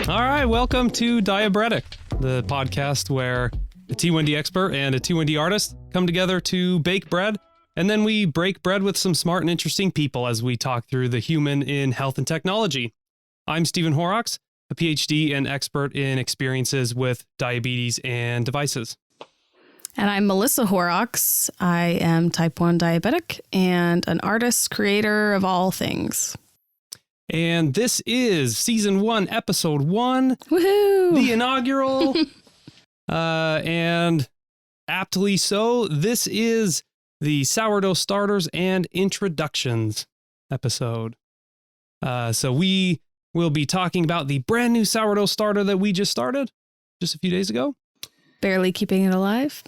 All right, welcome to Diabreadic, the podcast where a T1D expert and a T1D artist come together to bake bread, and then we break bread with some smart and interesting people as we talk through the human in health and technology. I'm Stephen Horrocks, a Ph.D. and expert in experiences with diabetes and devices. And I'm Melissa Horrocks. I am type 1 diabetic and an artist, creator of all things. And this is season 1, episode 1. Woohoo! The inaugural. And aptly so, this is the sourdough starters and introductions episode. So we will be talking about the brand new sourdough starter that we just started just a few days ago. Barely keeping it alive.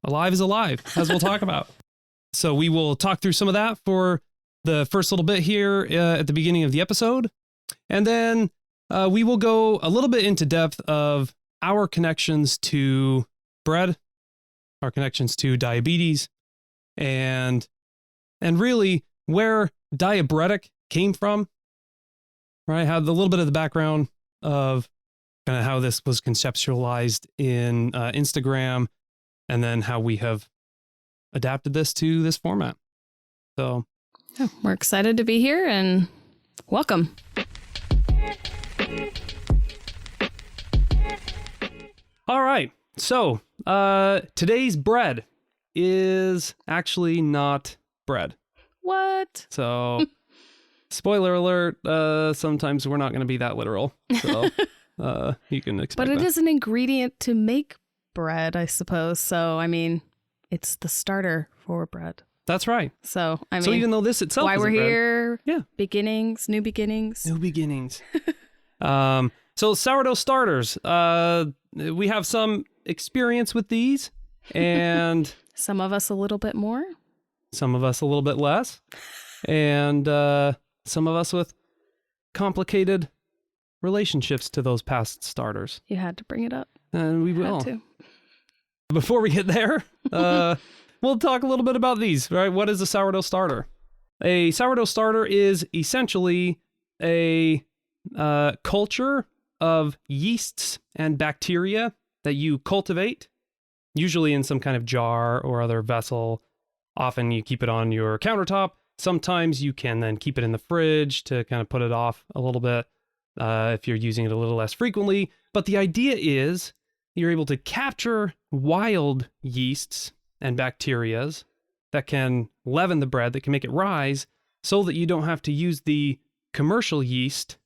Alive is alive, as we'll talk about. So we will talk through some of that for the first little bit here at the beginning of the episode. And then we will go a little bit into depth of our connections to bread, our connections to diabetes, and really where Diabreadic came from, right? How the little bit of the background of kind of how this was conceptualized in Instagram, and then how we have adapted this to this format. So we're excited to be here and welcome. All right. So today's bread is actually not bread. What? So spoiler alert, sometimes we're not going to be that literal. So you can expect But it that. is an ingredient to make bread, I suppose. So, I mean, it's the starter for bread. That's right. So, I mean, so even though this itself why isn't we're bread, here, yeah, beginnings, new beginnings. new beginnings. So sourdough starters, we have some experience with these, and Some of us a little bit more. some of us a little bit less, and some of us with complicated relationships to those past starters. You had to bring it up. And we Had will. to. Before we get there, we'll talk a little bit about these, right? What is a sourdough starter? A sourdough starter is essentially a culture of yeasts and bacteria that you cultivate, usually in some kind of jar or other vessel. Often you keep it on your countertop. Sometimes you can then keep it in the fridge to kind of put it off a little bit if you're using it a little less frequently. But the idea is you're able to capture wild yeasts and bacterias that can leaven the bread, that can make it rise, so that you don't have to use the commercial yeast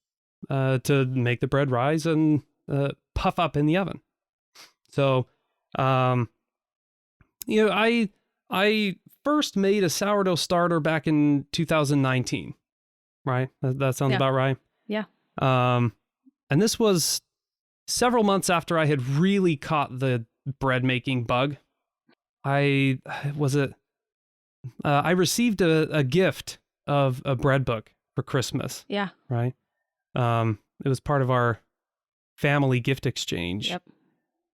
to make the bread rise and puff up in the oven. So, I first made a sourdough starter back in 2019, right? That sounds about right. Yeah. And this was several months after I had really caught the bread making bug. I received a gift of a bread book for Christmas. Yeah. Right. It was part of our family gift exchange. Yep.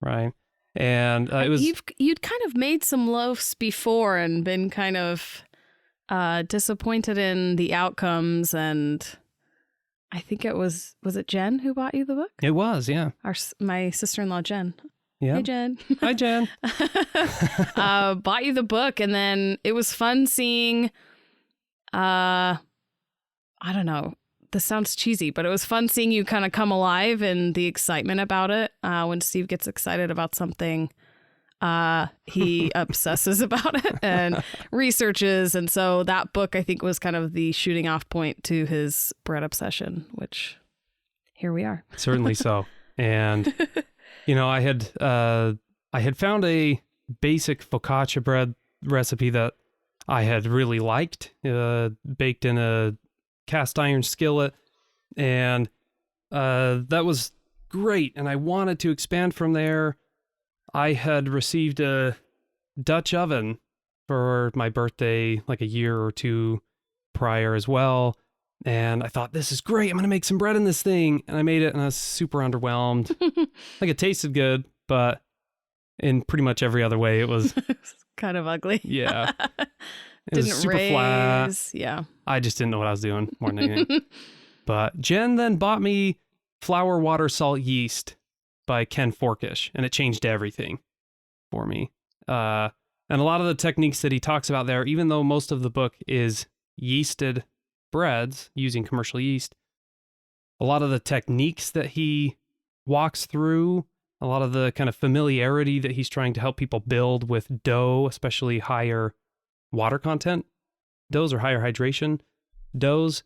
Right. And it was. You'd kind of made some loaves before and been kind of disappointed in the outcomes, and I think it was it Jen who bought you the book? It was, yeah. My sister-in-law Jen. Yeah. Hey Jen. Hi Jen. Bought you the book, and then it was fun seeing. I don't know. This sounds cheesy, but it was fun seeing you kind of come alive and the excitement about it. When Steve gets excited about something, he obsesses about it and researches. And so that book, I think, was kind of the shooting off point to his bread obsession, which here we are. Certainly so. And, I had found a basic focaccia bread recipe that I had really liked, baked in a cast iron skillet, and that was great, and I wanted to expand from there. I had received a Dutch oven for my birthday like a year or two prior as well, and I thought, this is great, I'm gonna make some bread in this thing, and I made it, and I was super underwhelmed. Like, it tasted good, but in pretty much every other way it was kind of ugly. Yeah. It Didn't was super raise. flat. Yeah. I just didn't know what I was doing more than anything. But Jen then bought me Flour, Water, Salt, Yeast by Ken Forkish, and it changed everything for me. And a lot of the techniques that he talks about there, even though most of the book is yeasted breads using commercial yeast, a lot of the techniques that he walks through, a lot of the kind of familiarity that he's trying to help people build with dough, especially higher water content doughs or higher hydration doughs,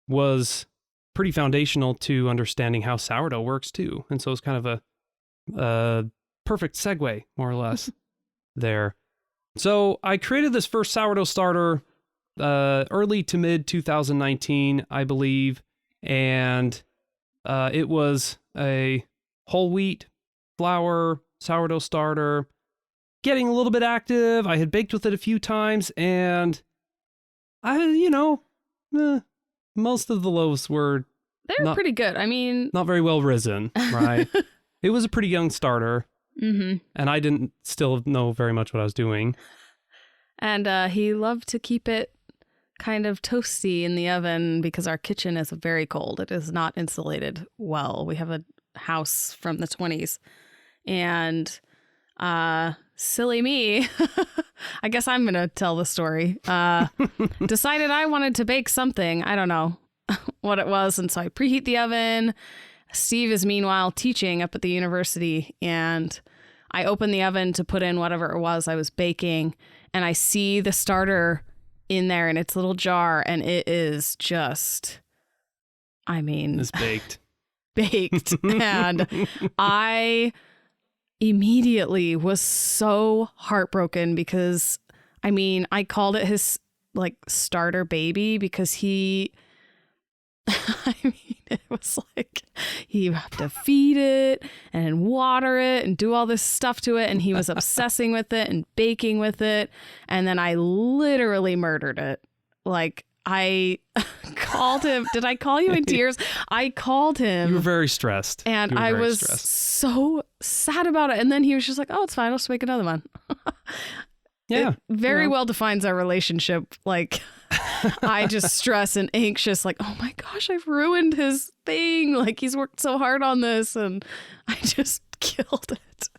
was pretty foundational to understanding how sourdough works too. And so it's kind of a perfect segue, more or less, there. So I created this first sourdough starter early to mid 2019, I believe, and it was a whole wheat flour sourdough starter, getting a little bit active. I had baked with it a few times, and most of the loaves were pretty good. I mean, not very well risen, right? It was a pretty young starter, mm-hmm. and I didn't still know very much what I was doing. And he loved to keep it kind of toasty in the oven because our kitchen is very cold. It is not insulated well. We have a house from the 20s, and silly me, I guess I'm going to tell the story, decided I wanted to bake something. I don't know what it was. And so I preheat the oven. Steve is meanwhile teaching up at the university, and I open the oven to put in whatever it was I was baking, and I see the starter in there in its little jar, and it is just, I mean, it's baked. Baked. And I immediately was so heartbroken because, I mean, I called it his like starter baby because he, I mean, it was like he had to feed it and water it and do all this stuff to it. And he was obsessing with it and baking with it. And then I literally murdered it. Like, I called him. Did I call you in tears? I called him. You were very stressed. And I was so sad about it. And then he was just like, oh, it's fine. I'll just make another one. Yeah. It very well defines our relationship. Like, I just stress and anxious, like, oh my gosh, I've ruined his thing. Like, he's worked so hard on this and I just killed it.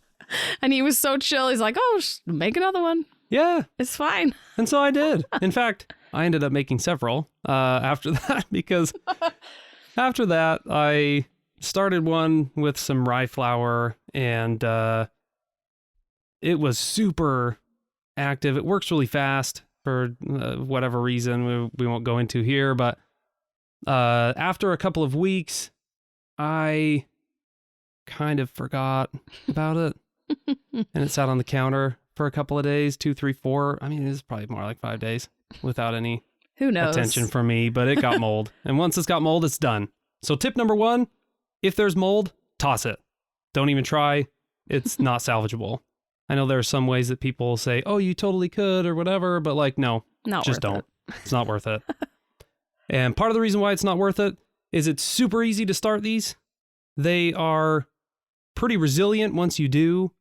And he was so chill. He's like, oh, just make another one. Yeah. It's fine. And so I did. In fact, I ended up making several after that, because after that, I started one with some rye flour, and it was super active. It works really fast for whatever reason we won't go into here. But after a couple of weeks, I kind of forgot about it. And it sat on the counter for a couple of days, 2, 3, 4. I mean, it was probably more like 5 days without any who knows attention from me, but it got mold. And once it's got mold, it's done. So tip number 1, if there's mold, toss it. Don't even try. It's not salvageable. I know there are some ways that people say, oh, you totally could or whatever, but like, no, just don't. It's not worth it. And part of the reason why it's not worth it is it's super easy to start these. They are pretty resilient once you do,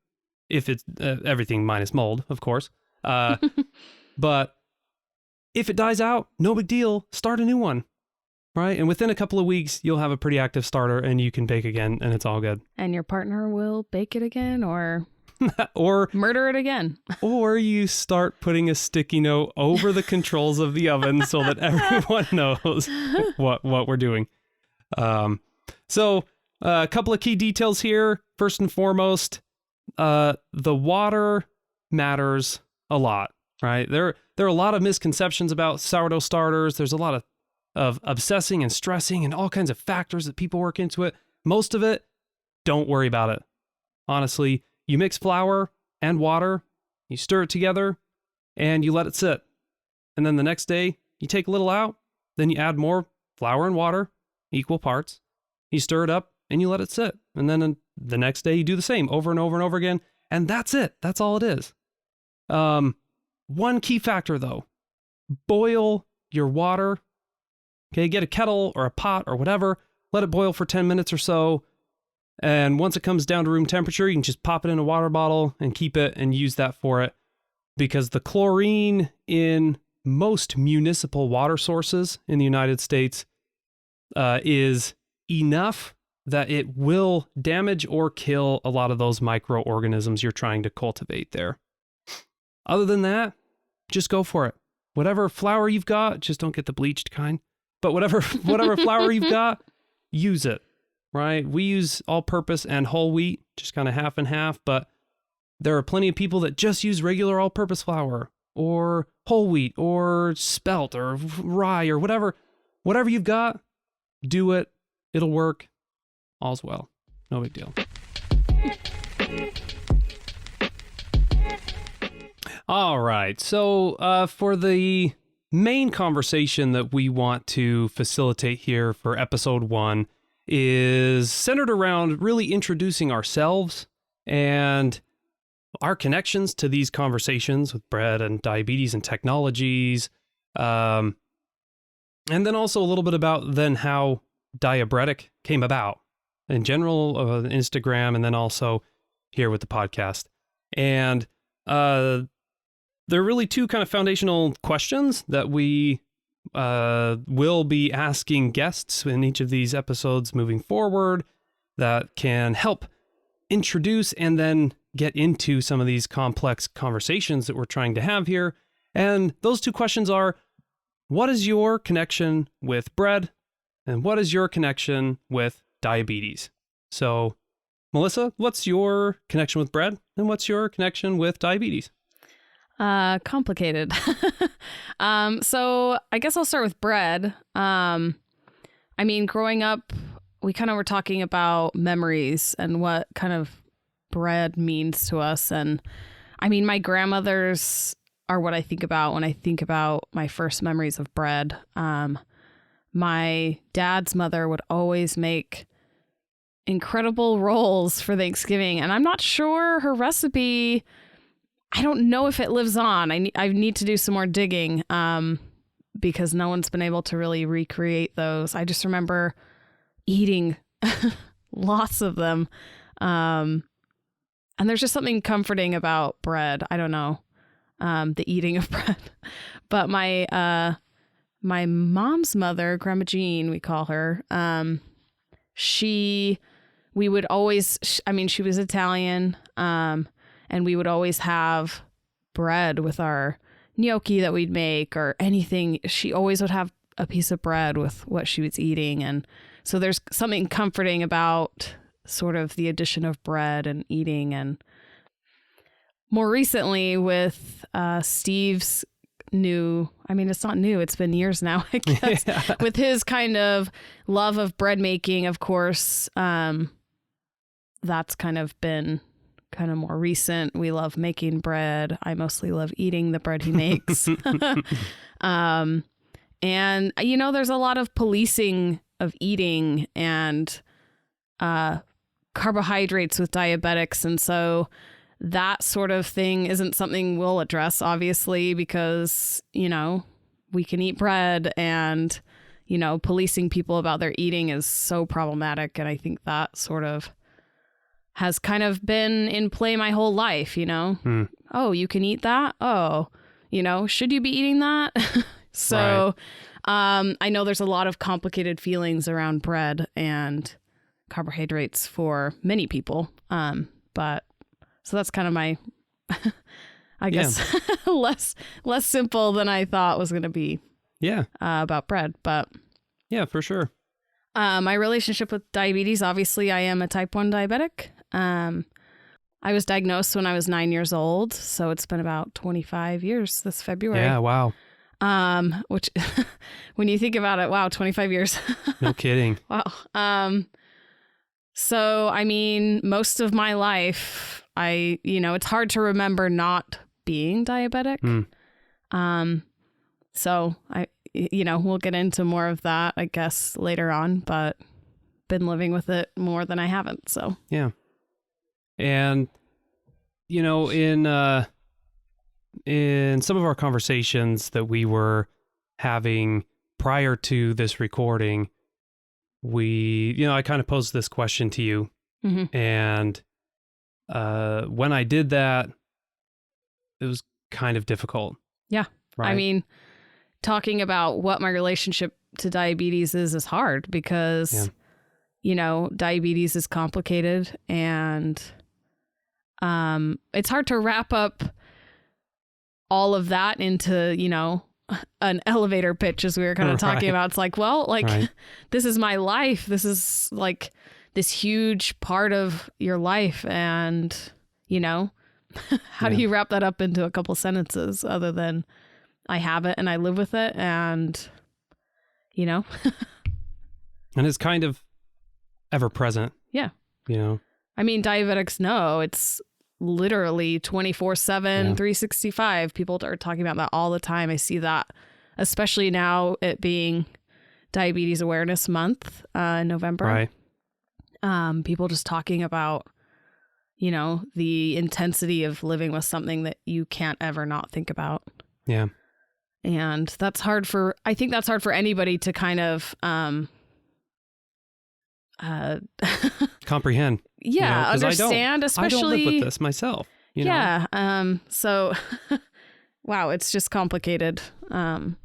if it's everything minus mold, of course. But if it dies out, no big deal. Start a new one, right? And within a couple of weeks, you'll have a pretty active starter and you can bake again and it's all good. And your partner will bake it again or or murder it again. Or you start putting a sticky note over the controls of the oven so that everyone knows what we're doing. So a couple of key details here. First and foremost, the water matters a lot, right? There are a lot of misconceptions about sourdough starters. There's a lot of obsessing and stressing and all kinds of factors that people work into it. Most of it, don't worry about it. Honestly, you mix flour and water, you stir it together, and you let it sit. And then the next day, you take a little out, then you add more flour and water, equal parts. You stir it up, and you let it sit. And then the next day, you do the same over and over and over again. And that's it. That's all it is. One key factor, though. Boil your water. Okay, get a kettle or a pot or whatever. Let it boil for 10 minutes or so. And once it comes down to room temperature, you can just pop it in a water bottle and keep it and use that for it. Because the chlorine in most municipal water sources in the United States is enough that it will damage or kill a lot of those microorganisms you're trying to cultivate there. Other than that, just go for it. Whatever flour you've got, just don't get the bleached kind, but whatever flour you've got, use it, right? We use all-purpose and whole wheat, just kind of half and half, but there are plenty of people that just use regular all-purpose flour or whole wheat or spelt or rye or whatever you've got, do it. It'll work. All's well. No big deal. All right. So for the main conversation that we want to facilitate here for episode 1 is centered around really introducing ourselves and our connections to these conversations with bread and diabetes and technologies. And then also a little bit about then how Diabreadic came about in general, Instagram, and then also here with the podcast. And there are really 2 kind of foundational questions that we will be asking guests in each of these episodes moving forward that can help introduce and then get into some of these complex conversations that we're trying to have here. And those 2 questions are, what is your connection with bread? And what is your connection with diabetes? So, Melissa, what's your connection with bread? And what's your connection with diabetes? Complicated. So I guess I'll start with bread. I mean, growing up, we kind of were talking about memories and what kind of bread means to us. And I mean, my grandmothers are what I think about when I think about my first memories of bread. My dad's mother would always make incredible rolls for Thanksgiving, and I'm not sure her recipe. I don't know if it lives on. I need to do some more digging because no one's been able to really recreate those. I just remember eating lots of them. And there's just something comforting about bread. I don't know, the eating of bread. But my mom's mother, Grandma Jean, we call her, she was Italian, and we would always have bread with our gnocchi that we'd make or anything. She always would have a piece of bread with what she was eating. And so there's something comforting about sort of the addition of bread and eating. And more recently with Steve's it's not new, it's been years now, I guess, yeah. With his kind of love of bread making, of course, that's kind of been kind of more recent. We love making bread. I mostly love eating the bread he makes. And, there's a lot of policing of eating and carbohydrates with diabetics. And so that sort of thing isn't something we'll address, obviously, because, we can eat bread and, policing people about their eating is so problematic. And I think that sort of has kind of been in play my whole life, Oh, you can eat that? Oh, should you be eating that? So right. I know there's a lot of complicated feelings around bread and carbohydrates for many people. So that's kind of my, I guess, less simple than I thought was going to be. Yeah. About bread, but yeah, for sure. My relationship with diabetes, obviously, I am a type 1 diabetic. I was diagnosed when I was 9 years old, so it's been about 25 years this February. Yeah, wow. Which, when you think about it, wow, 25 years. No kidding. Wow. So, I mean, most of my life, it's hard to remember not being diabetic. So we'll get into more of that, I guess, later on, but been living with it more than I haven't. So, yeah. And, in some of our conversations that we were having prior to this recording, I kind of posed this question to you. Mm-hmm. And when I did that, it was kind of difficult. Yeah. Right? I mean, talking about what my relationship to diabetes is hard because, diabetes is complicated, and it's hard to wrap up all of that into, an elevator pitch, as we were kind of talking about. It's like, well, like this is my life. This is like this huge part of your life. And, how do you wrap that up into a couple sentences other than I have it and I live with it, and, and it's kind of ever present. Yeah. I mean, diabetics know it's literally 24/7, 365. People are talking about that all the time. I see that, especially now, it being Diabetes Awareness Month in November. Right. People just talking about, the intensity of living with something that you can't ever not think about. Yeah. And I think that's hard for anybody to kind of comprehend. Yeah, understand, especially. I don't live with this myself. Yeah. So, wow, it's just complicated. And,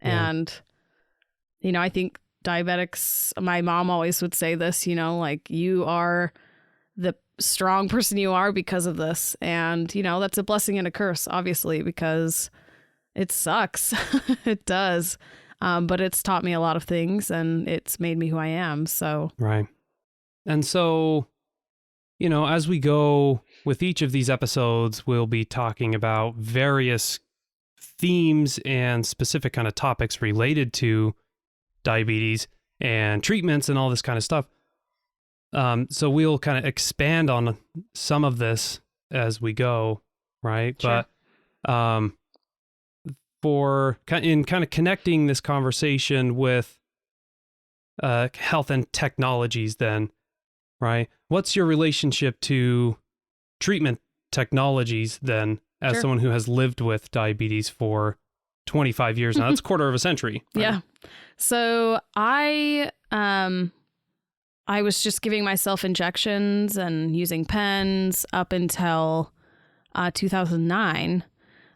I think diabetics, my mom always would say this, like, you are the strong person you are because of this. And, that's a blessing and a curse, obviously, because it sucks. It does. But it's taught me a lot of things, and it's made me who I am. So. Right. And so, as we go with each of these episodes, we'll be talking about various themes and specific kind of topics related to diabetes and treatments and all this kind of stuff. So we'll kind of expand on some of this as we go, right? Sure. But in kind of connecting this conversation with health and technologies, then, right? What's your relationship to treatment technologies then, as someone who has lived with diabetes for 25 years now? That's a quarter of a century. Right? Yeah. So I was just giving myself injections and using pens up until 2009.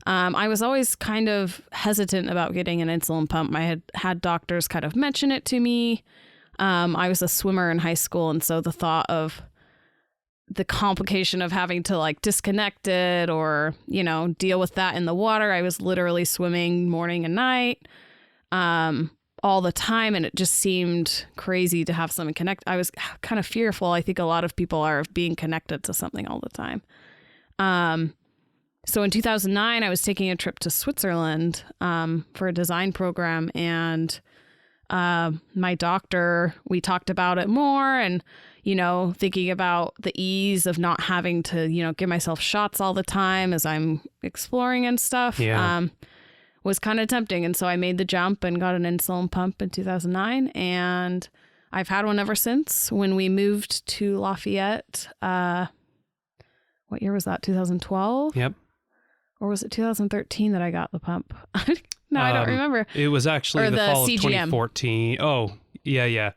I was always kind of hesitant about getting an insulin pump. I had doctors kind of mention it to me. I was a swimmer in high school, and so the thought of the complication of having to like disconnect it or, deal with that in the water. I was literally swimming morning and night all the time, and it just seemed crazy to have something connect. I was kind of fearful. I think a lot of people are of being connected to something all the time. So in 2009, I was taking a trip to Switzerland for a design program, and my doctor, we talked about it more, and, thinking about the ease of not having to, give myself shots all the time as I'm exploring and stuff, was kind of tempting. And so I made the jump and got an insulin pump in 2009, and I've had one ever since. When we moved to Lafayette, what year was that? 2012? Yep. Or was it 2013 that I got the pump? No, I don't remember. It was actually the fall of 2014. Oh, yeah.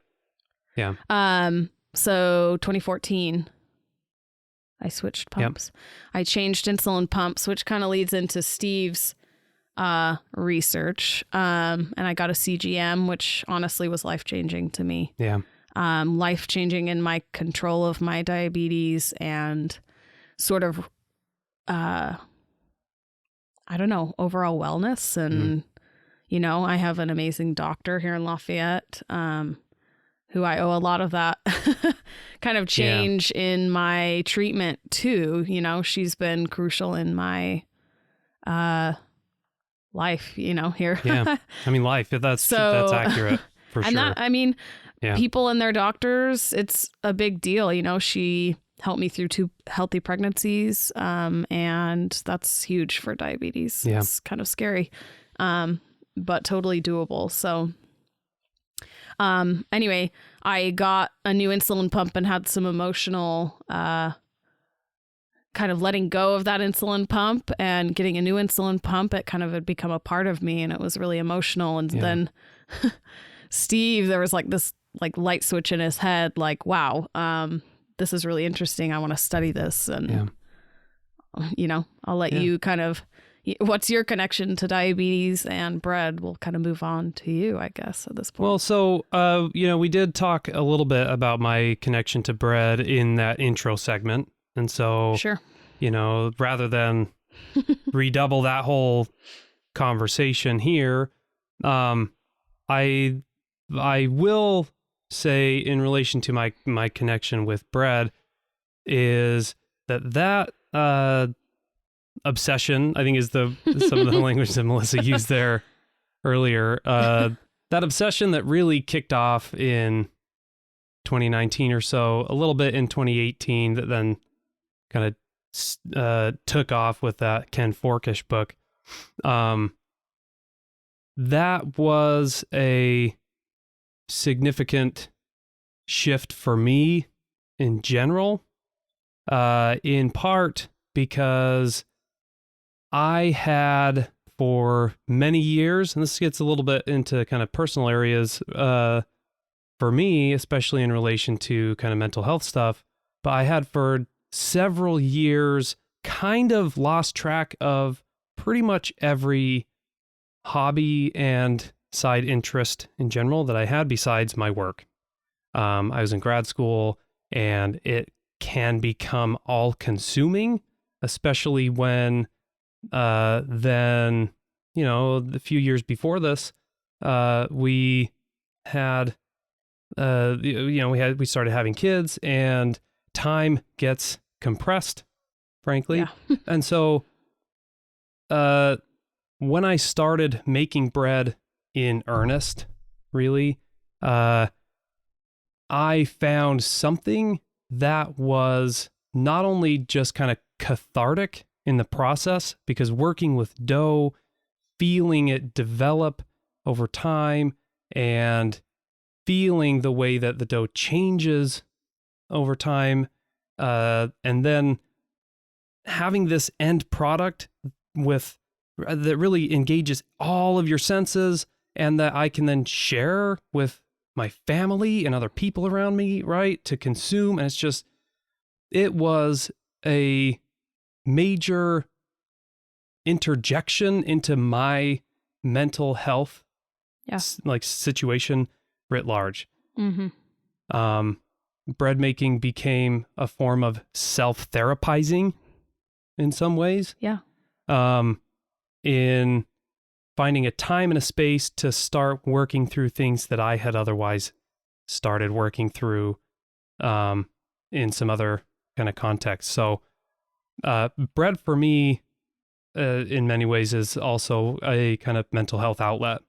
So 2014, I switched pumps. Yep. I changed insulin pumps, which kind of leads into Steve's research. And I got a CGM, which honestly was life-changing to me. Yeah. Life-changing in my control of my diabetes and sort of, overall wellness. And, I have an amazing doctor here in Lafayette, who I owe a lot of that kind of change in my treatment too. She's been crucial in my life, here. Yeah. I mean, life, that's accurate for sure. And people and their doctors, it's a big deal. She helped me through 2 healthy pregnancies. And that's huge for diabetes. Yeah. It's kind of scary, but totally doable. So, anyway, I got a new insulin pump and had some emotional, kind of letting go of that insulin pump and getting a new insulin pump. It kind of had become a part of me, and it was really emotional. And then Steve, there was like this like light switch in his head, like, wow, this is really interesting. I want to study this. And, I'll let you kind of what's your connection to diabetes and bread? We'll kind of move on to you, I guess, at this point. Well, so, we did talk a little bit about my connection to bread in that intro segment. And so, Sure. Rather than redouble that whole conversation here, I will say in relation to my connection with bread is that obsession, I think, is some of the language that Melissa used there earlier. That obsession that really kicked off in 2019 or so, a little bit in 2018, that then kind of took off with that Ken Forkish book. That was a significant shift for me in general, in part because I had for many years, and this gets a little bit into kind of personal areas for me, especially in relation to kind of mental health stuff, but I had for several years kind of lost track of pretty much every hobby and side interest in general that I had besides my work. I was in grad school, and it can become all-consuming, especially when then, a few years before this, we had, we started having kids, and time gets compressed, frankly. Yeah. And so, when I started making bread in earnest, really, I found something that was not only just kind of cathartic in the process, because working with dough, feeling it develop over time, and feeling the way that the dough changes over time, and then having this end product that really engages all of your senses, and that I can then share with my family and other people around me, right, to consume. And it was a major interjection into my mental health, situation writ large. Mm-hmm. Bread making became a form of self-therapizing in some ways. Yeah. In finding a time and a space to start working through things that I had otherwise started working through in some other kind of context. So bread for me, in many ways, is also a kind of mental health outlet.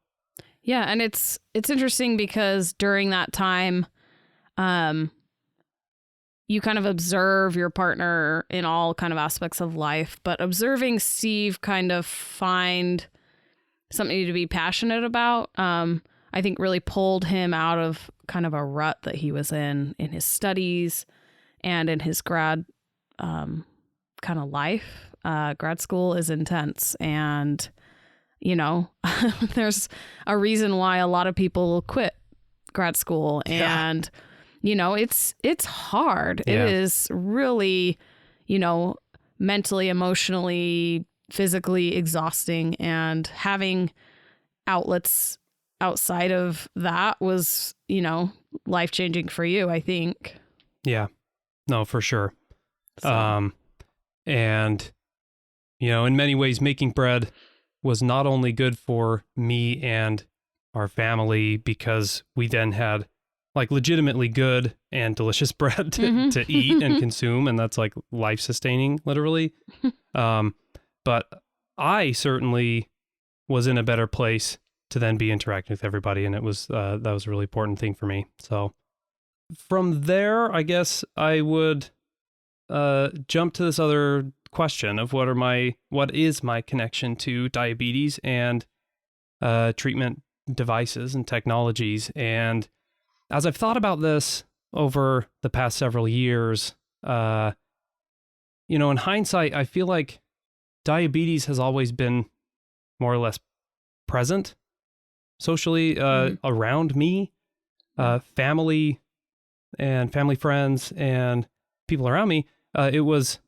Yeah, and it's interesting because during that time, you kind of observe your partner in all kind of aspects of life, but observing Steve kind of find something to be passionate about, I think really pulled him out of kind of a rut that he was in his studies and in his grad kind of life. Grad school is intense, and there's a reason why a lot of people quit grad school, and it's hard. Yeah. It is really, mentally, emotionally, physically exhausting, and having outlets outside of that was, life-changing for you, I think. Yeah, no, for sure. So. And, in many ways, making bread was not only good for me and our family, because we then had legitimately good and delicious bread to eat and consume, and that's life sustaining, literally. But I certainly was in a better place to then be interacting with everybody, and it was that was a really important thing for me. So from there, I guess I would jump to this other question of what is my connection to diabetes and treatment devices and technologies. And as I've thought about this over the past several years, in hindsight, I feel like diabetes has always been more or less present socially around me, family and family friends and people around me. It was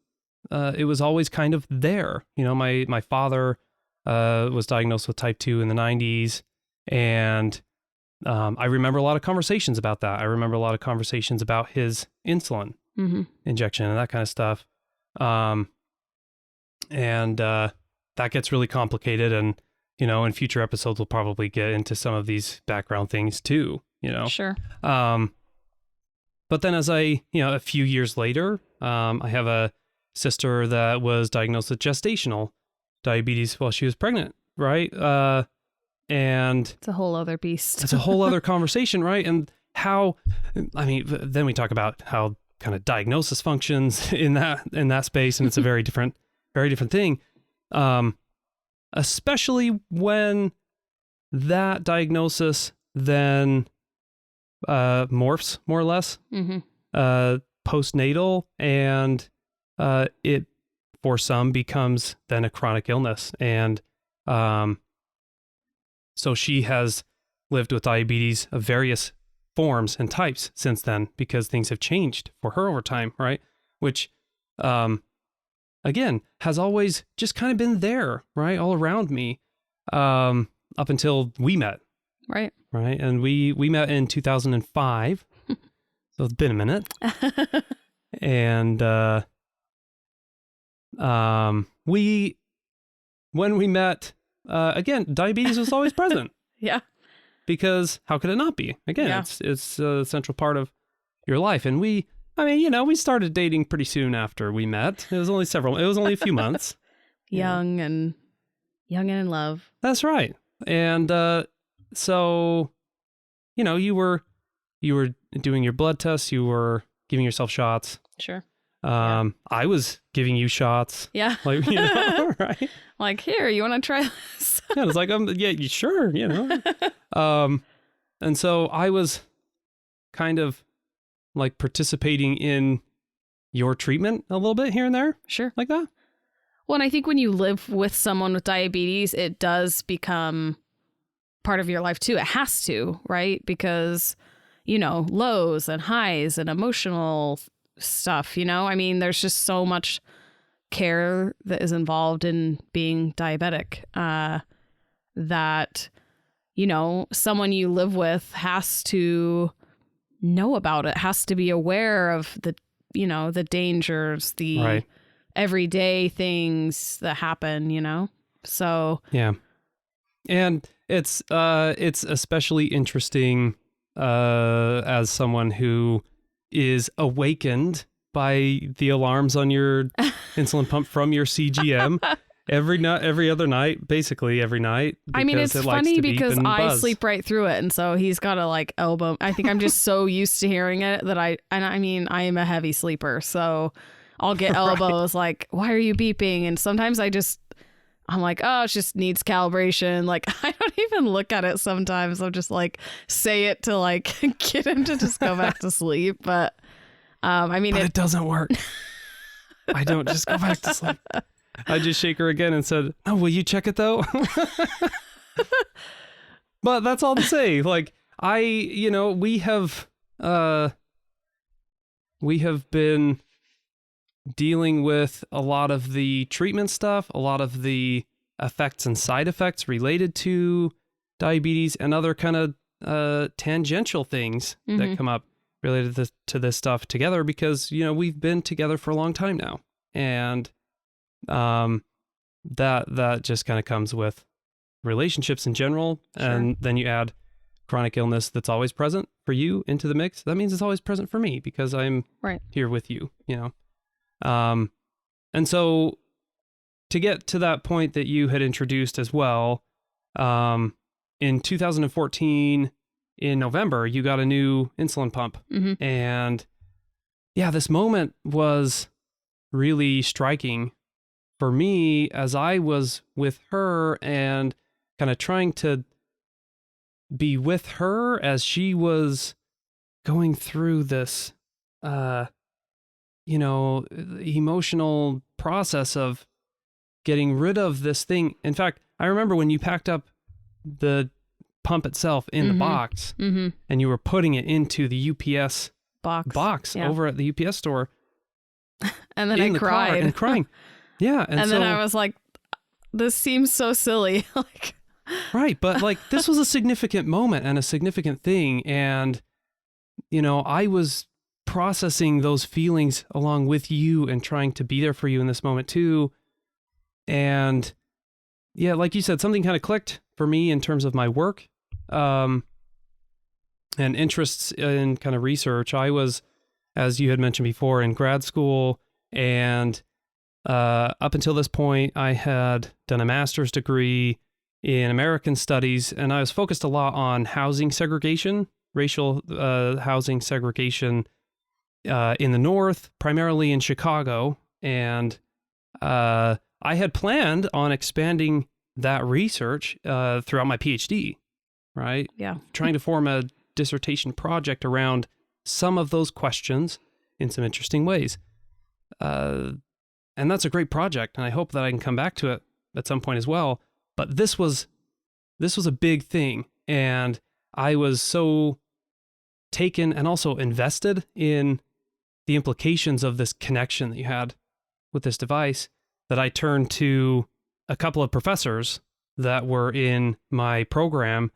it was always kind of there. My father was diagnosed with type 2 in the 90s, and I remember a lot of conversations about that. I remember a lot of conversations about his insulin injection and that kind of stuff. And that gets really complicated, and in future episodes we'll probably get into some of these background things too. Sure. But then as a few years later, I have a sister that was diagnosed with gestational diabetes while she was pregnant, right? And it's a whole other beast. It's a whole other conversation, right? And then we talk about how kind of diagnosis functions in that space, and it's a very different thing. Especially when that diagnosis then morphs more or less postnatal, and it for some becomes then a chronic illness. And so she has lived with diabetes of various forms and types since then, because things have changed for her over time, right? Which again has always just kind of been there, right, all around me, up until we met. Right. And we met in 2005. So it's been a minute. And when we met, again, diabetes was always present. Yeah. Because how could it not be? Again, Yeah. it's a central part of your life. And we started dating pretty soon after we met. It was only a few months. Young and in love. That's right. And so, you were doing your blood tests, you were giving yourself shots. Sure. I was giving you shots. Yeah. Like, right? Like, here, you want to try this? Yeah, it's like, yeah, sure, And so I was kind of like participating in your treatment a little bit here and there. Sure. Like that. Well, and I think when you live with someone with diabetes, it does become part of your life too. It has to, right? Because, lows and highs and emotional stuff, there's just so much care that is involved in being diabetic, that, someone you live with has to know about it, has to be aware of the dangers, the right. everyday things that happen, so. Yeah. And it's especially interesting, as someone who is awakened by the alarms on your insulin pump from your CGM every other night, basically every night. It's funny because I sleep right through it, and so he's got to elbow. I think I'm just so used to hearing it that I am a heavy sleeper, so I'll get elbows like, "Why are you beeping?" And sometimes I'm like, "Oh, it just needs calibration." Like, I don't even look at it sometimes. I'm just say it to get him to just go back to sleep. But it doesn't work. I don't just go back to sleep. I just shake her again and said, "Oh, will you check it though?" But that's all to say. We have been dealing with a lot of the treatment stuff, a lot of the effects and side effects related to diabetes, and other kind of tangential things that come up related to this stuff together, because, we've been together for a long time now. And that just kind of comes with relationships in general. Sure. And then you add chronic illness that's always present for you into the mix. That means it's always present for me, because I'm here with you, and so to get to that point that you had introduced as well, in 2014, in November, you got a new insulin pump. And yeah, this moment was really striking for me, as I was with her and kind of trying to be with her as she was going through this, emotional process of getting rid of this thing. In fact, I remember when you packed up the pump itself in the box, and you were putting it into the UPS box over at the UPS store. And then in I the car cried. and crying. Yeah. And then I was like, this seems so silly. Like, right. But like, this was a significant moment and a significant thing. And, you know, I was processing those feelings along with you and trying to be there for you in this moment too. And yeah, like you said, something kind of clicked for me in terms of my work, and interests in kind of research. I was, as you had mentioned before, in grad school, and up until this point, I had done a master's degree in American Studies, and I was focused a lot on housing segregation, racial housing segregation in the North, primarily in Chicago. And I had planned on expanding that research throughout my Ph.D., right? yeah. Trying to form a dissertation project around some of those questions in some interesting ways. And that's a great project, and I hope that I can come back to it at some point as well. But this was a big thing, and I was so taken and also invested in the implications of this connection that you had with this device that I turned to a couple of professors that were in my program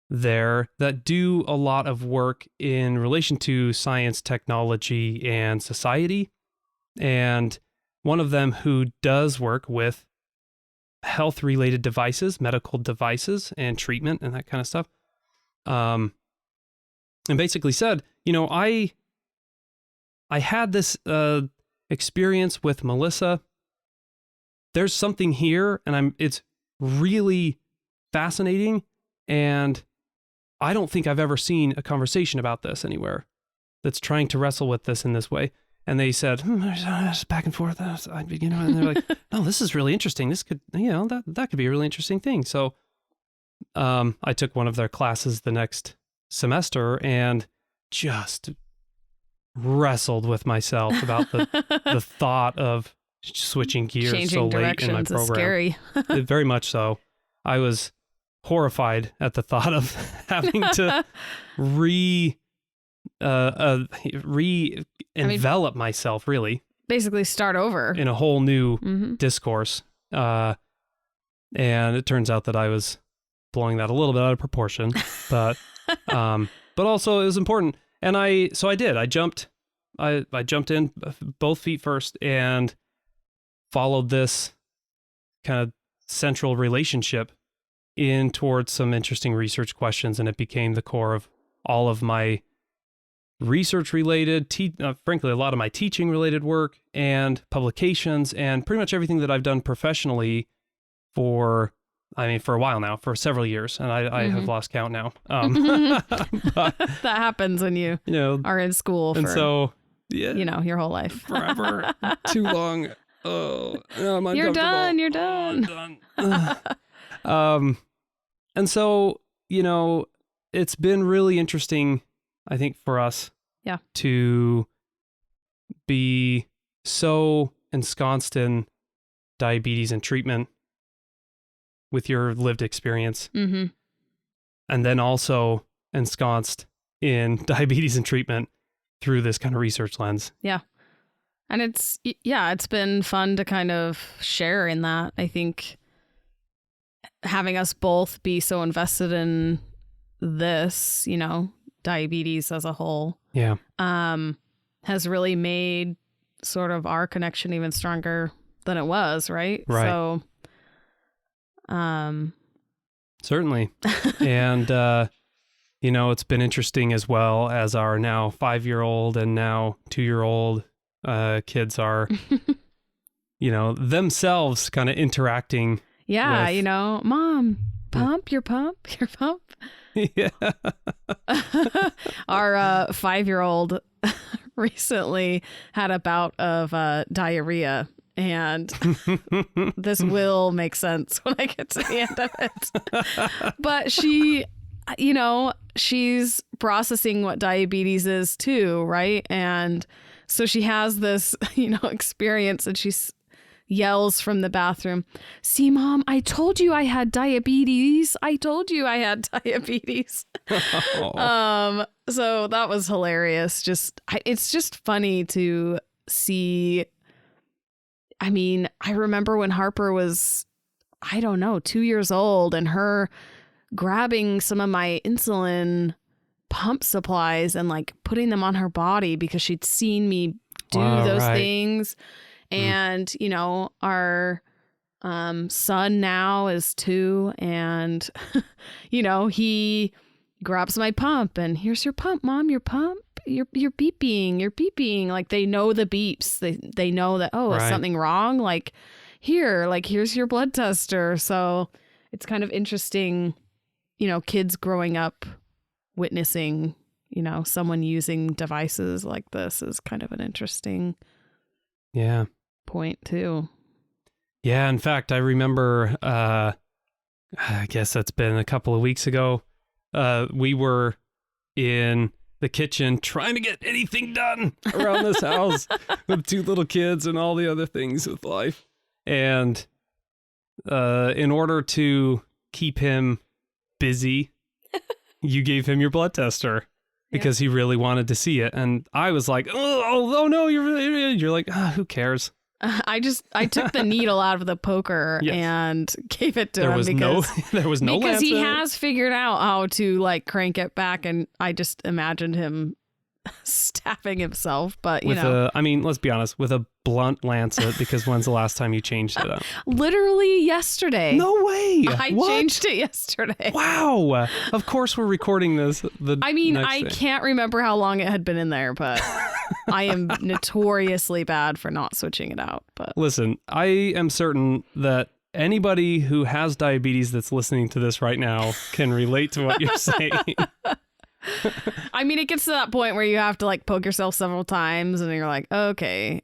there that do a lot of work in relation to science, technology, and society. And one of them who does work with health-related devices, medical devices, and treatment and that kind of stuff, and basically said, you know, I had this experience with Melissa. There's something here, and it's really fascinating, and I don't think I've ever seen a conversation about this anywhere that's trying to wrestle with this in this way. And they said, there's back and forth. You know, and they're like, no, this is really interesting. This could, you know, that could be a really interesting thing. So I took one of their classes the next semester and just wrestled with myself about the thought of switching gears Changing so late in my directions is program. scary. Very much so. I was horrified at the thought of having to re-envelop myself, really, Basically start over. in a whole new discourse. And it turns out that I was blowing that a little bit out of proportion, but also it was important. And I did. I jumped in both feet first and followed this kind of central relationship in towards some interesting research questions, and it became the core of all of my research related, frankly, a lot of my teaching related work and publications, and pretty much everything that I've done professionally for a while now, for several years, and I have lost count now. But, That happens when you are in school for, and so, yeah, your whole life. forever, too long. Oh, I'm uncomfortable. You're done. You're done. I'm done. And so, it's been really interesting, I think, for us, to be so ensconced in diabetes and treatment with your lived experience, and then also ensconced in diabetes and treatment through this kind of research lens. Yeah. And it's been fun to kind of share in that. I think having us both be so invested in this, diabetes as a whole, has really made sort of our connection even stronger than it was, right? So, certainly. And, it's been interesting as well as our now 5-year-old and now 2-year-old kids are, themselves kind of interacting. Yeah, with, Mom, pump, your pump. Yeah. Our 5-year-old recently had a bout of diarrhea, and this will make sense when I get to the end of it. But she, she's processing what diabetes is too, right? And so she has this, experience, and she's yells from the bathroom, "See, Mom, I told you I had diabetes. So that was hilarious. It's just funny to see, I mean, I remember when Harper was, I don't know, 2 years old, and her grabbing some of my insulin pump supplies and like putting them on her body because she'd seen me do those things. And, you know, our son now is 2, and, you know, he grabs my pump and here's your pump, Mom, your pump. You're beeping. Like, they know the beeps. They know that, is something wrong? Like, here's your blood tester. So it's kind of interesting, you know, kids growing up witnessing, you know, someone using devices like this is kind of an interesting point too. Yeah, in fact, I remember, I guess that's been a couple of weeks ago, we were in the kitchen trying to get anything done around this house with 2 little kids and all the other things with life. And in order to keep him busy, you gave him your blood tester because he really wanted to see it. And I was like, oh no, you're like, who cares? I took the needle out of the poker and gave it to him there was no because he lancet. has figured out how to like crank it back, and I just imagined him stabbing himself. But you know, I mean, let's be honest, with a blunt lancet, because when's the last time you changed it up? Literally yesterday. No way. I changed it yesterday. Wow. Of course we're recording this. I can't remember how long it had been in there, but I am notoriously bad for not switching it out. But listen, I am certain that anybody who has diabetes that's listening to this right now can relate to what you're saying. I mean, it gets to that point where you have to like poke yourself several times and you're like, okay.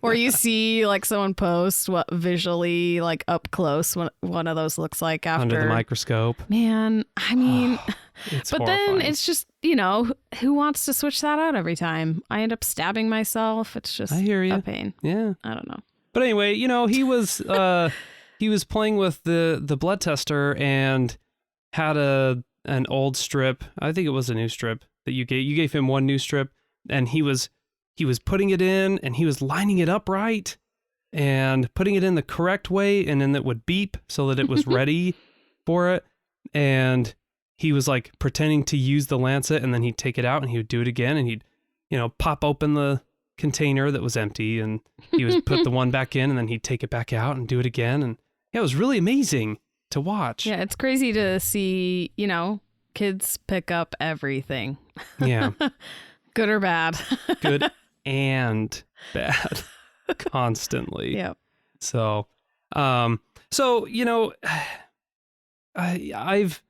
Or you see like someone post what visually like up close what one of those looks like after. Under the microscope. Man, I mean, it's but horrifying. then it's just, you know, who wants to switch that out every time? I end up stabbing myself. It's just I hear you. a pain. Yeah. I don't know. But anyway, you know, he was playing with the blood tester and had an old strip. I think it was a new strip that you gave him one new strip, and he was putting it in and he was lining it up right and putting it in the correct way, and then it would beep so that it was ready for it. And he was like pretending to use the lancet, and then he'd take it out and he would do it again, and he'd, you know, pop open the container that was empty, and he would put the one back in, and then he'd take it back out and do it again. And yeah, it was really amazing to watch. Yeah, it's crazy to see, you know, kids pick up everything. Yeah. Good or bad. Good and bad. Constantly. Yeah. So, you know, I've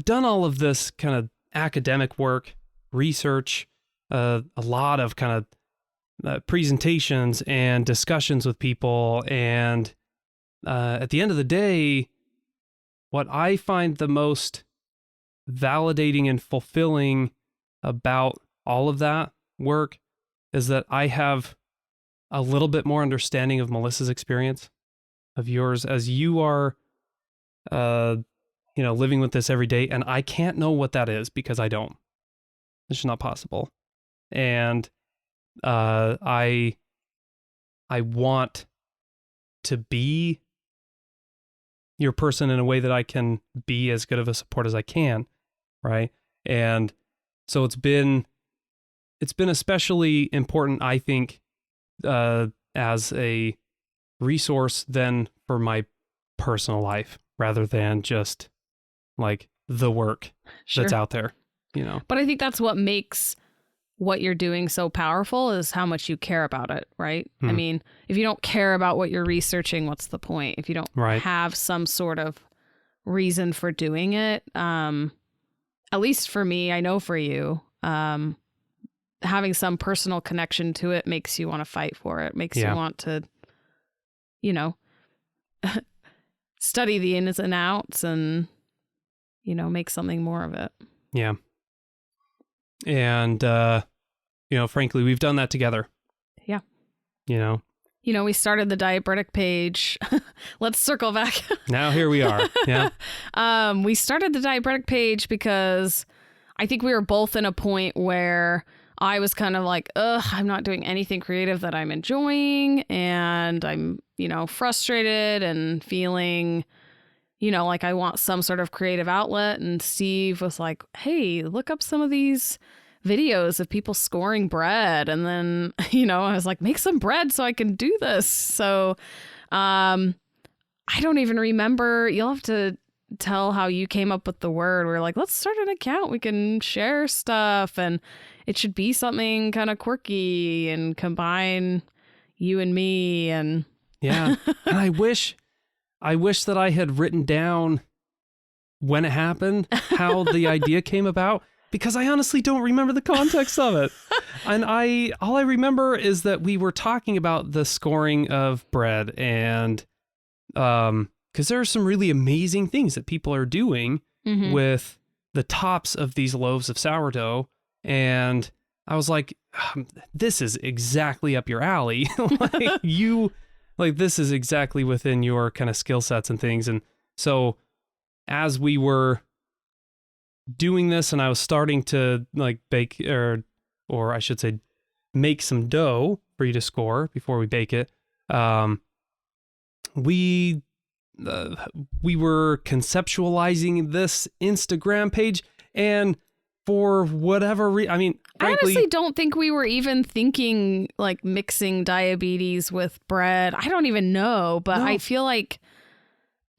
done all of this kind of academic work, research, a lot of kind of presentations and discussions with people, and at the end of the day, what I find the most validating and fulfilling about all of that work is that I have a little bit more understanding of Melissa's experience, of yours, as you are, you know, living with this every day, and I can't know what that is because I don't. It's just not possible. And I want to be your person in a way that I can be as good of a support as I can, right? And so it's been especially important, I think, as a resource then for my personal life, rather than just like the work that's out there, you know. But I think that's what makes what you're doing so powerful, is how much you care about it, right? I mean, if you don't care about what you're researching, what's the point? If you don't have some sort of reason for doing it, at least for me, I know for you, having some personal connection to it makes you want to fight for it, makes you want to, you know, study the ins and outs and, you know, make something more of it. Yeah. And, you know, frankly, we've done that together. Yeah. You know, we started the Diabreadic page. Let's circle back. Now here we are. Yeah. We started the Diabreadic page because I think we were both in a point where I was kind of like, ugh, I'm not doing anything creative that I'm enjoying. And I'm, frustrated and feeling, like I want some sort of creative outlet. And Steve was like, hey, look up some of these videos of people scoring bread. And then, I was like, make some bread so I can do this. So I don't even remember. You'll have to tell how you came up with the word. We're like, let's start an account. We can share stuff and it should be something kind of quirky and combine you and me. And yeah. And I wish that I had written down when it happened, how the idea came about, because I honestly don't remember the context of it. And all I remember is that we were talking about the scoring of bread, and because there are some really amazing things that people are doing with the tops of these loaves of sourdough. And I was like, this is exactly up your alley. This is exactly within your kind of skill sets and things. And so as we were doing this and I was starting to like bake or I should say make some dough for you to score before we bake it, we were conceptualizing this Instagram page, and for whatever reason, frankly, I honestly don't think we were even thinking like mixing diabetes with bread. I don't even know, but I feel like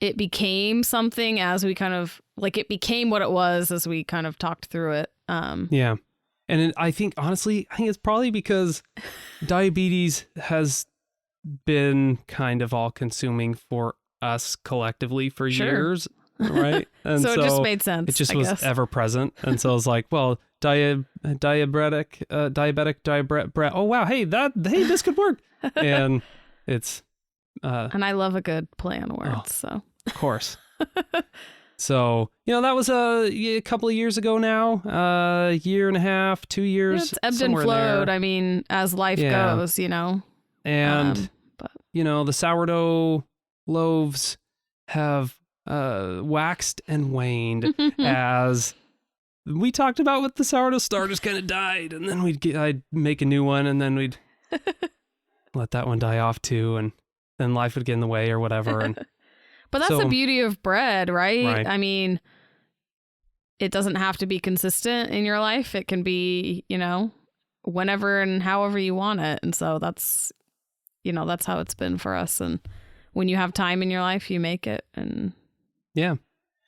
it became something as we kind of it became what it was as we kind of talked through it. Yeah. And I think it's probably because diabetes has been kind of all consuming for us collectively for years. Right. And so it just made sense. It just was ever present. And so I was like, well, diabetic, oh wow, hey, this could work. And it's and I love a good play on words, so of course. So, that was a couple of years ago now, a year and a half, 2 years. It's ebbed and flowed. As life goes, And, the sourdough loaves have waxed and waned as we talked about with the sourdough starters kind of died. And then I'd make a new one and then we'd let that one die off too. And then life would get in the way or whatever. And but that's the beauty of bread, right? Right. It doesn't have to be consistent in your life. It can be, whenever and however you want it. And so that's how it's been for us. And when you have time in your life, you make it. And yeah.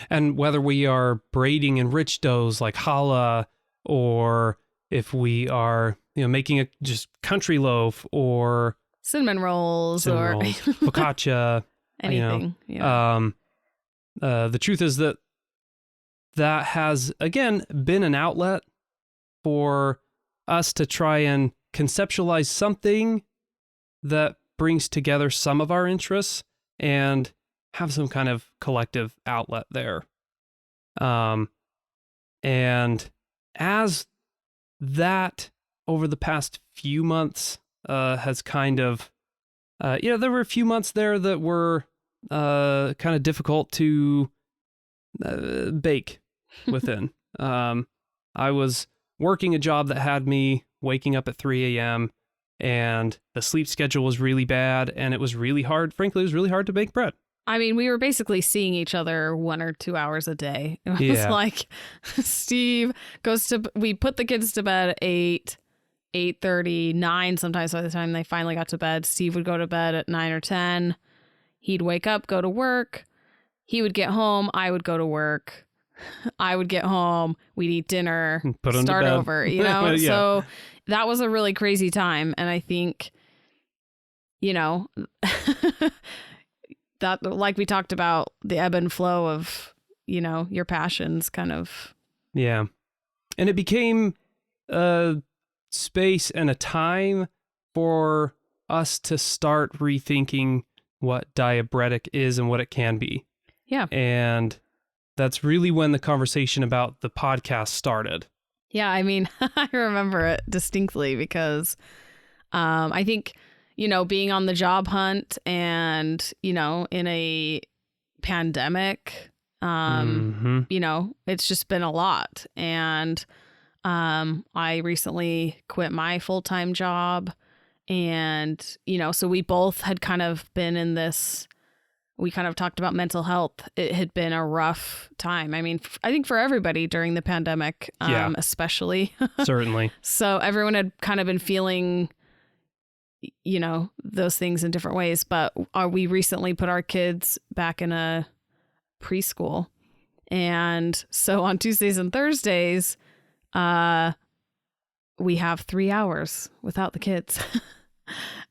And whether we are braiding in rich doughs like challah, or if we are, making a just country loaf or cinnamon rolls or focaccia, anything. The truth is that has, again, been an outlet for us to try and conceptualize something that brings together some of our interests and have some kind of collective outlet there. And as that over the past few months has kind of, there were a few months there that were kind of difficult to bake within. I was working a job that had me waking up at 3 a.m. and the sleep schedule was really bad, and it was really hard. Frankly, it was really hard to bake bread. We were basically seeing each other 1 or 2 hours a day. It was like Steve we put the kids to bed at 8, 8:30, 9 sometimes by the time they finally got to bed. Steve would go to bed at 9 or 10. He'd wake up, go to work. He would get home. I would go to work. I would get home. We'd eat dinner, start over, Yeah. So that was a really crazy time. And I think, that, like we talked about, the ebb and flow of, your passions kind of. Yeah. And it became a space and a time for us to start rethinking what Diabreadic is and what it can be. Yeah. And that's really when the conversation about the podcast started. Yeah. I remember it distinctly because I think, being on the job hunt and, in a pandemic, it's just been a lot. And I recently quit my full-time job, and, so we both had kind of been in this, we kind of talked about mental health. It had been a rough time. I mean, I think for everybody during the pandemic, especially. Certainly. So everyone had kind of been feeling, those things in different ways. But we recently put our kids back in a preschool. And so on Tuesdays and Thursdays, we have 3 hours without the kids.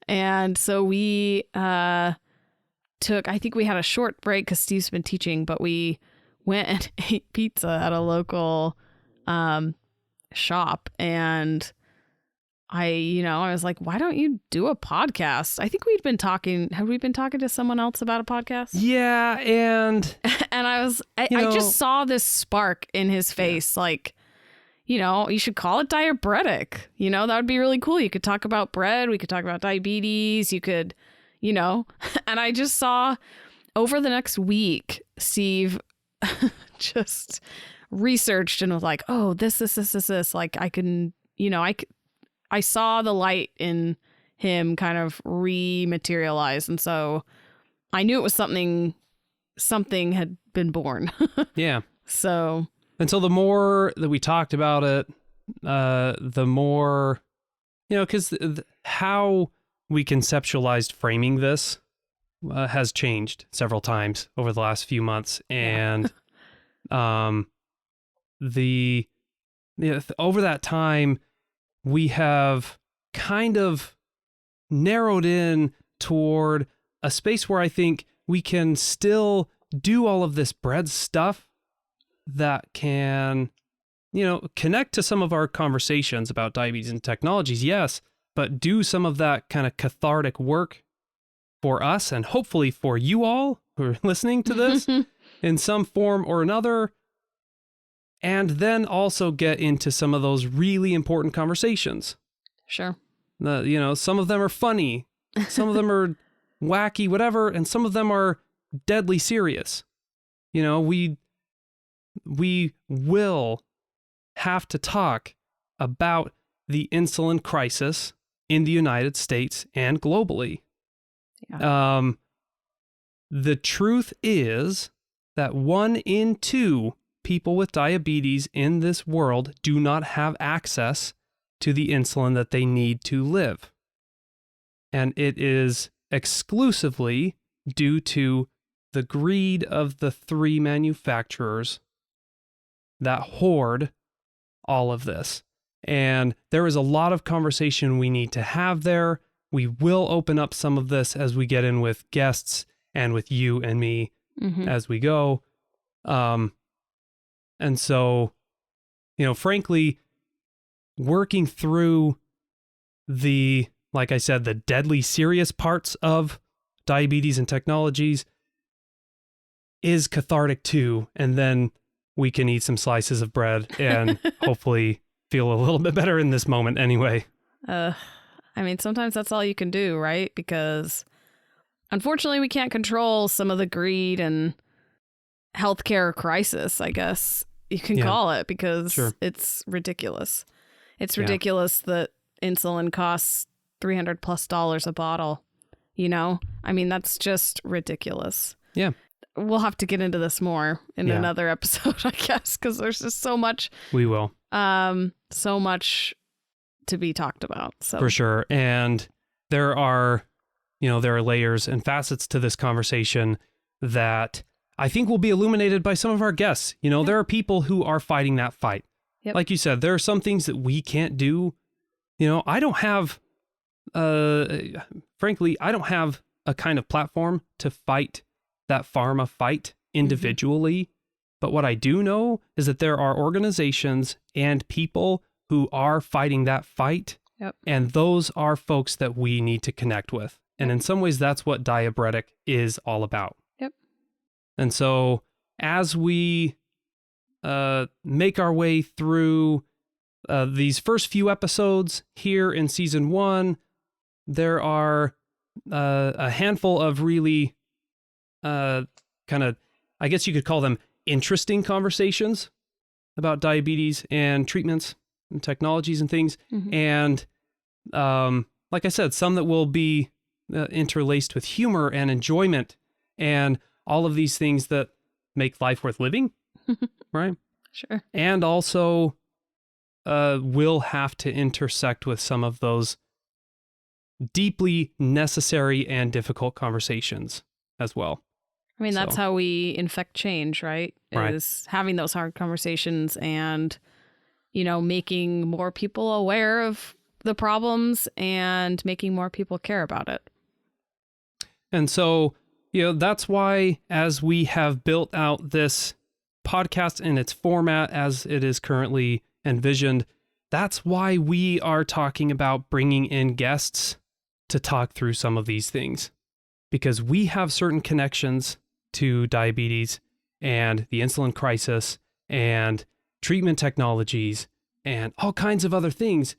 And so we I think we had a short break because Steve's been teaching, but we went and ate pizza at a local shop. And I was like, why don't you do a podcast? I think had we been talking to someone else about a podcast? Yeah. And I just saw this spark in his face. Like, you should call it Diabreadic. That would be really cool. You could talk about bread. We could talk about diabetes. You could, and I just saw over the next week, Steve just researched and was like, oh, this. Like I can, I saw the light in him kind of rematerialize. And so I knew it was something had been born. Yeah. So. And so the more that we talked about it, the more, because how we conceptualized framing this has changed several times over the last few months. And over that time, we have kind of narrowed in toward a space where I think we can still do all of this bread stuff that can, connect to some of our conversations about diabetes and technologies, yes, but do some of that kind of cathartic work for us and hopefully for you all who are listening to this in some form or another. And then also get into some of those really important conversations. Sure. Some of them are funny, some of them are wacky, whatever, and some of them are deadly serious. We will have to talk about the insulin crisis in the United States and globally. Yeah. The truth is that 1 in 2 people with diabetes in this world do not have access to the insulin that they need to live. And it is exclusively due to the greed of the 3 manufacturers that hoard all of this. And there is a lot of conversation we need to have there. We will open up some of this as we get in with guests and with you and me as we go. And so, frankly, working through like I said, the deadly serious parts of diabetes and technologies is cathartic too. And then we can eat some slices of bread and hopefully feel a little bit better in this moment anyway. Sometimes that's all you can do, right? Because unfortunately we can't control some of the greed and healthcare crisis, I guess you can call it, because it's ridiculous. It's ridiculous that insulin costs $300+ a bottle. That's just ridiculous. Yeah. We'll have to get into this more in another episode, I guess, because there's just so much. We will. So much to be talked about. So for sure. And there are layers and facets to this conversation that I think will be illuminated by some of our guests. There are people who are fighting that fight. Yep. Like you said, there are some things that we can't do. I don't have, frankly, I don't have a kind of platform to fight that pharma fight individually. But what I do know is that there are organizations and people who are fighting that fight. Yep. And those are folks that we need to connect with. And in some ways, that's what Diabreadic is all about. Yep. And so as we make our way through these first few episodes here in season 1, there are a handful of really kind of, I guess you could call them interesting conversations about diabetes and treatments. and technologies and things. And like I said, some that will be interlaced with humor and enjoyment and all of these things that make life worth living, right? Sure. And also will have to intersect with some of those deeply necessary and difficult conversations as well. I mean, that's how we infect change, right? Right. Is having those hard conversations and, making more people aware of the problems and making more people care about it. And so, that's why as we have built out this podcast in its format as it is currently envisioned, that's why we are talking about bringing in guests to talk through some of these things, because we have certain connections to diabetes and the insulin crisis and treatment technologies and all kinds of other things.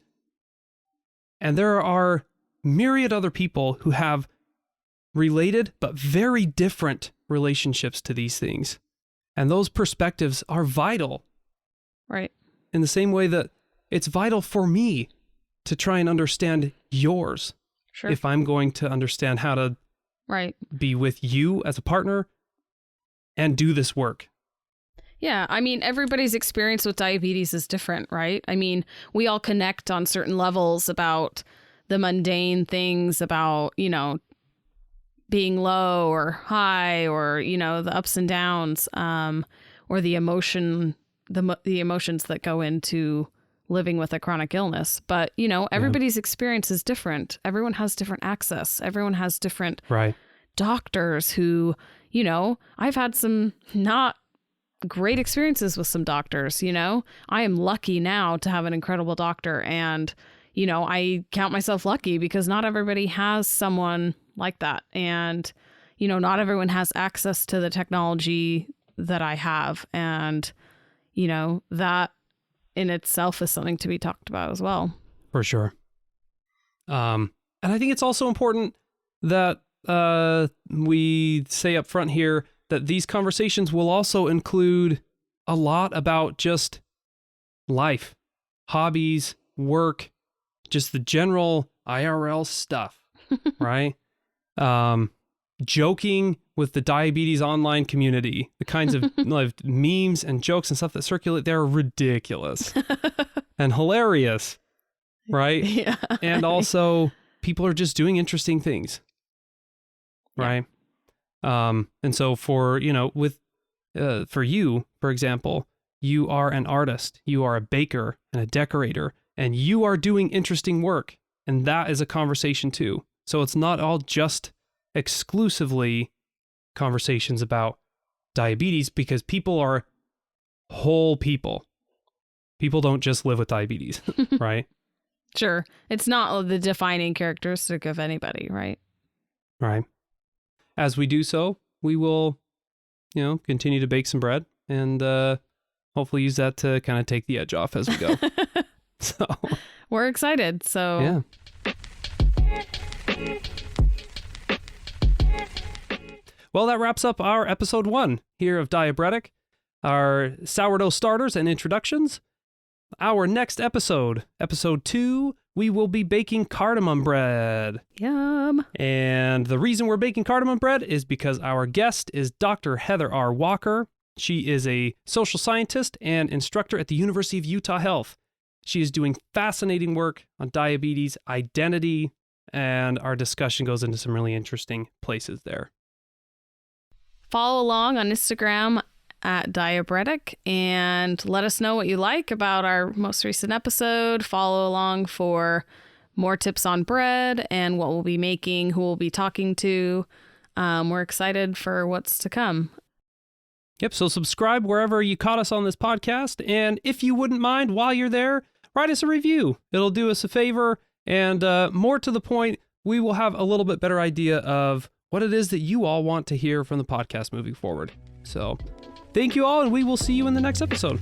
And there are myriad other people who have related but very different relationships to these things. And those perspectives are vital. Right. In the same way that it's vital for me to try and understand yours. Sure. If I'm going to understand how to be with you as a partner and do this work. Yeah, I mean, everybody's experience with diabetes is different, right? I mean, we all connect on certain levels about the mundane things about, being low or high or, the ups and downs, or the emotions that go into living with a chronic illness. But, everybody's experience is different. Everyone has different access. Everyone has different doctors who, I've had some not great experiences with some doctors, I am lucky now to have an incredible doctor. And, I count myself lucky because not everybody has someone like that. And, not everyone has access to the technology that I have. And, that in itself is something to be talked about as well. For sure. And I think it's also important that we say up front here that these conversations will also include a lot about just life, hobbies, work, just the general IRL stuff, right? Joking with the diabetes online community, the kinds of memes and jokes and stuff that circulate there are ridiculous and hilarious, right? Yeah. And also people are just doing interesting things, right? Yeah. And so for you, for example, you are an artist, you are a baker and a decorator, and you are doing interesting work. And that is a conversation too. So it's not all just exclusively conversations about diabetes, because people are whole people. People don't just live with diabetes, right? Sure. It's not the defining characteristic of anybody, right? Right. As we do so, we will, continue to bake some bread and hopefully use that to kind of take the edge off as we go. So we're excited. So yeah. Well, that wraps up our episode 1 here of Diabreadic, our sourdough starters and introductions. Our next episode, episode 2, we will be baking cardamom bread. Yum. And the reason we're baking cardamom bread is because our guest is Dr. Heather R. Walker. She is a social scientist and instructor at the University of Utah Health. She is doing fascinating work on diabetes, identity, and our discussion goes into some really interesting places there. Follow along on Instagram at Diabreadic and let us know what you like about our most recent episode. Follow along for more tips on bread and what we'll be making, who we'll be talking to. We're excited for what's to come. Yep, so subscribe wherever you caught us on this podcast. And if you wouldn't mind, while you're there, write us a review. It'll do us a favor. And more to the point, we will have a little bit better idea of what it is that you all want to hear from the podcast moving forward. So thank you all, and we will see you in the next episode.